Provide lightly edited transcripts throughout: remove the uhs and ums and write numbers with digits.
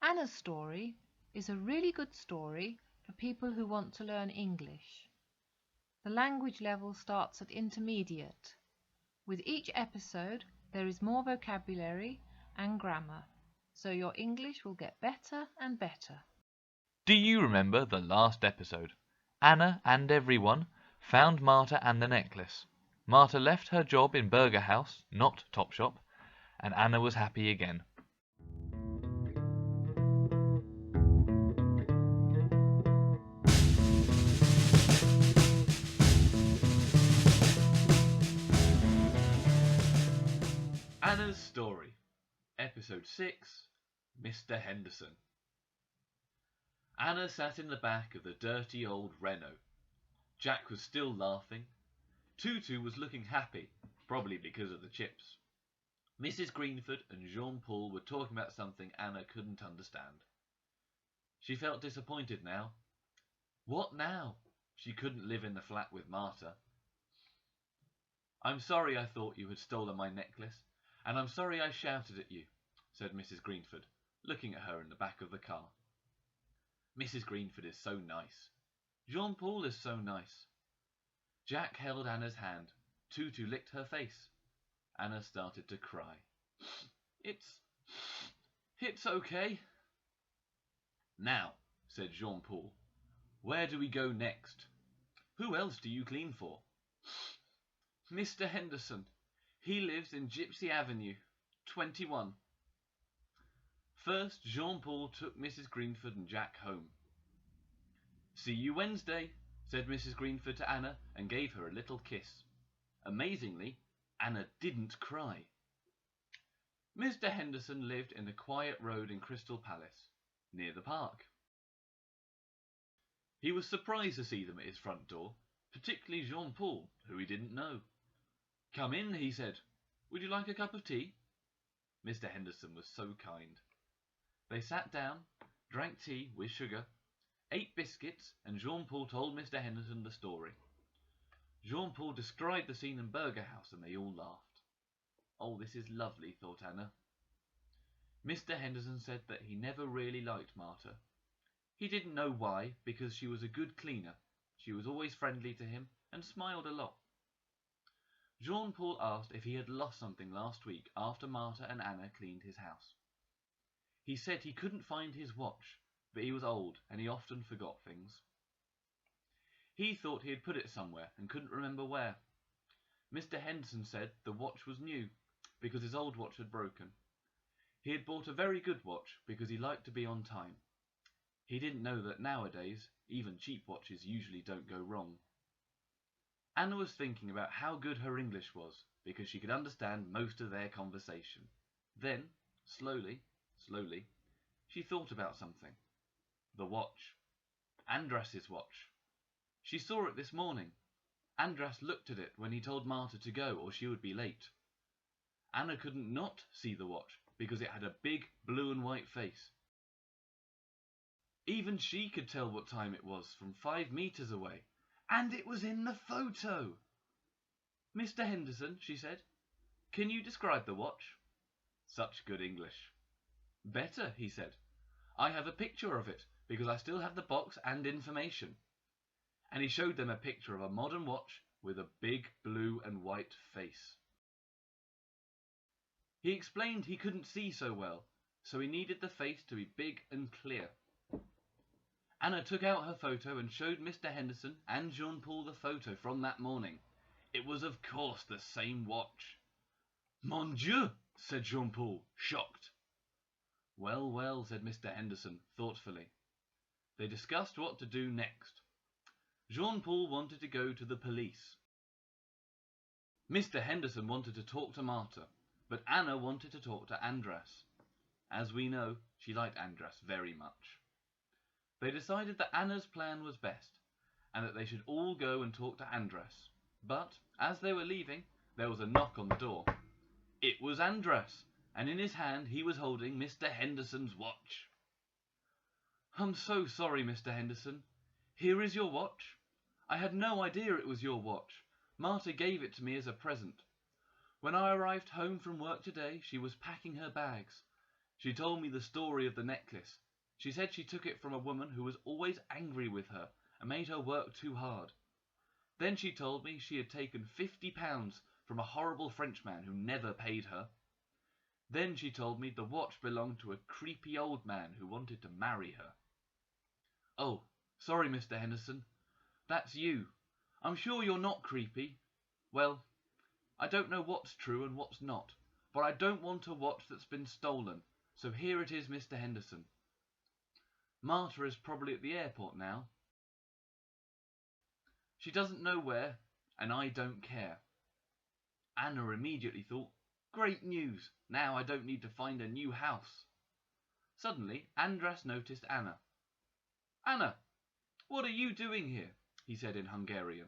Anna's story is a really good story for people who want to learn English. The language level starts at intermediate. With each episode, there is more vocabulary and grammar, so your English will get better and better. Do you remember the last episode? Anna and everyone found Marta and the necklace. Marta left her job in Burger House, not Topshop, and Anna was happy again. Anna's Story, Episode 6, Mr. Henderson. Anna sat in the back of the dirty old Renault. Jack was still laughing. Tutu was looking happy, probably because of the chips. Mrs. Greenford and Jean-Paul were talking about something Anna couldn't understand. She felt disappointed now. What now? She couldn't live in the flat with Marta. "I'm sorry I thought you had stolen my necklace, and I'm sorry I shouted at you," said Mrs. Greenford, looking at her in the back of the car. "Mrs. Greenford is so nice. Jean-Paul is so nice." Jack held Anna's hand. Tutu licked her face. Anna started to cry. It's okay." "Now," said Jean-Paul, "where do we go next? Who else do you clean for?" "Mr. Henderson. He lives in Gypsy Avenue, 21. First, Jean-Paul took Mrs. Greenford and Jack home. "See you Wednesday," said Mrs. Greenford to Anna and gave her a little kiss. Amazingly, Anna didn't cry. Mr. Henderson lived in a quiet road in Crystal Palace, near the park. He was surprised to see them at his front door, particularly Jean-Paul, who he didn't know. "Come in," he said. "Would you like a cup of tea?" Mr. Henderson was so kind. They sat down, drank tea with sugar, ate biscuits, and Jean-Paul told Mr. Henderson the story. Jean-Paul described the scene in Burger House, and they all laughed. "Oh, this is lovely," thought Anna. Mr. Henderson said that he never really liked Marta. He didn't know why, because she was a good cleaner. She was always friendly to him and smiled a lot. Jean-Paul asked if he had lost something last week after Marta and Anna cleaned his house. He said he couldn't find his watch, but he was old and he often forgot things. He thought he had put it somewhere and couldn't remember where. Mr. Henderson said the watch was new because his old watch had broken. He had bought a very good watch because he liked to be on time. He didn't know that nowadays, even cheap watches usually don't go wrong. Anna was thinking about how good her English was because she could understand most of their conversation. Then, slowly, she thought about something. The watch. Andras's watch. She saw it this morning. Andras looked at it when he told Marta to go or she would be late. Anna couldn't not see the watch because it had a big blue and white face. Even she could tell what time it was from 5 meters away, and it was in the photo. "Mr. Henderson," she said, "can you describe the watch?" Such good English. "Better," he said. "I have a picture of it because I still have the box and information." And he showed them a picture of a modern watch with a big blue and white face. He explained he couldn't see so well, so he needed the face to be big and clear. Anna took out her photo and showed Mr. Henderson and Jean-Paul the photo from that morning. It was of course the same watch. "Mon Dieu!" said Jean-Paul, shocked. "Well, well," said Mr. Henderson thoughtfully. They discussed what to do next. Jean-Paul wanted to go to the police. Mr. Henderson wanted to talk to Marta, but Anna wanted to talk to Andras. As we know, she liked Andras very much. They decided that Anna's plan was best, and that they should all go and talk to Andras. But, as they were leaving, there was a knock on the door. It was Andras, and in his hand he was holding Mr. Henderson's watch. "I'm so sorry, Mr. Henderson. Here is your watch. I had no idea it was your watch. Marta gave it to me as a present. When I arrived home from work today, she was packing her bags, She told me the story of the necklace. She said she took it from a woman who was always angry with her and made her work too hard. Then she told me she had taken £50 from a horrible Frenchman who never paid her. Then she told me the watch belonged to a creepy old man who wanted to marry her. Oh, sorry, Mr. Henderson. That's you. I'm sure you're not creepy. Well, I don't know what's true and what's not, but I don't want a watch that's been stolen, so here it is, Mr. Henderson. Marta is probably at the airport now. She doesn't know where, and I don't care. Anna immediately thought, great news, now I don't need to find a new house. Suddenly, Andras noticed Anna. Anna, what are you doing here? He said in Hungarian.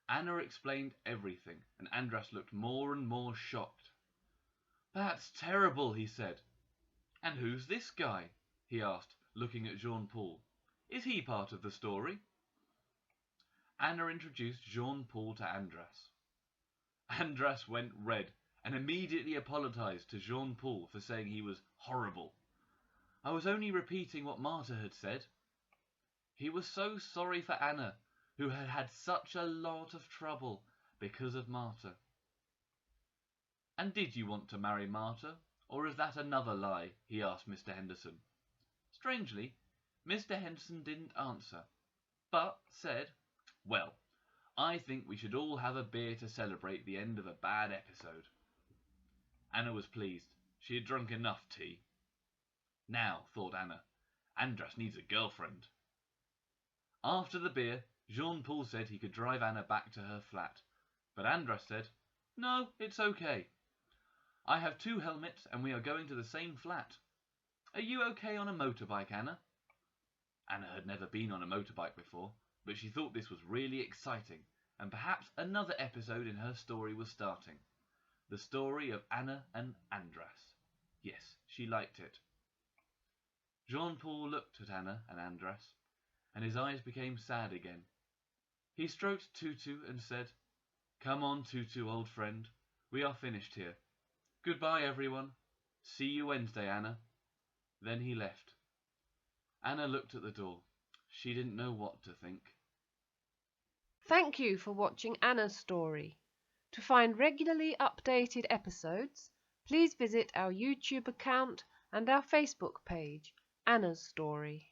Anna explained everything, and Andras looked more and more shocked. That's terrible, he said. And who's this guy? He asked, looking at Jean-Paul. Is he part of the story? Anna introduced Jean-Paul to Andras. Andras went red and immediately apologized to Jean-Paul for saying he was horrible. I was only repeating what Marta had said. He was so sorry for Anna, who had had such a lot of trouble because of Marta. And did you want to marry Marta, or is that another lie? He asked Mr. Henderson. Strangely, Mr. Henderson didn't answer, but said, well, I think we should all have a beer to celebrate the end of a bad episode. Anna was pleased. She had drunk enough tea. Now, thought Anna, Andras needs a girlfriend. After the beer, Jean-Paul said he could drive Anna back to her flat, but Andras said, no, it's okay. I have 2 helmets and we are going to the same flat. Are you okay on a motorbike, Anna? Anna had never been on a motorbike before, but she thought this was really exciting, and perhaps another episode in her story was starting. The story of Anna and Andras. Yes, she liked it. Jean-Paul looked at Anna and Andras, and his eyes became sad again. He stroked Tutu and said, come on, Tutu, old friend. We are finished here. Goodbye, everyone. See you Wednesday, Anna. Then he left. Anna looked at the door. She didn't know what to think. Thank you for watching Anna's story. To find regularly updated episodes, please visit our YouTube account and our Facebook page, Anna's Story.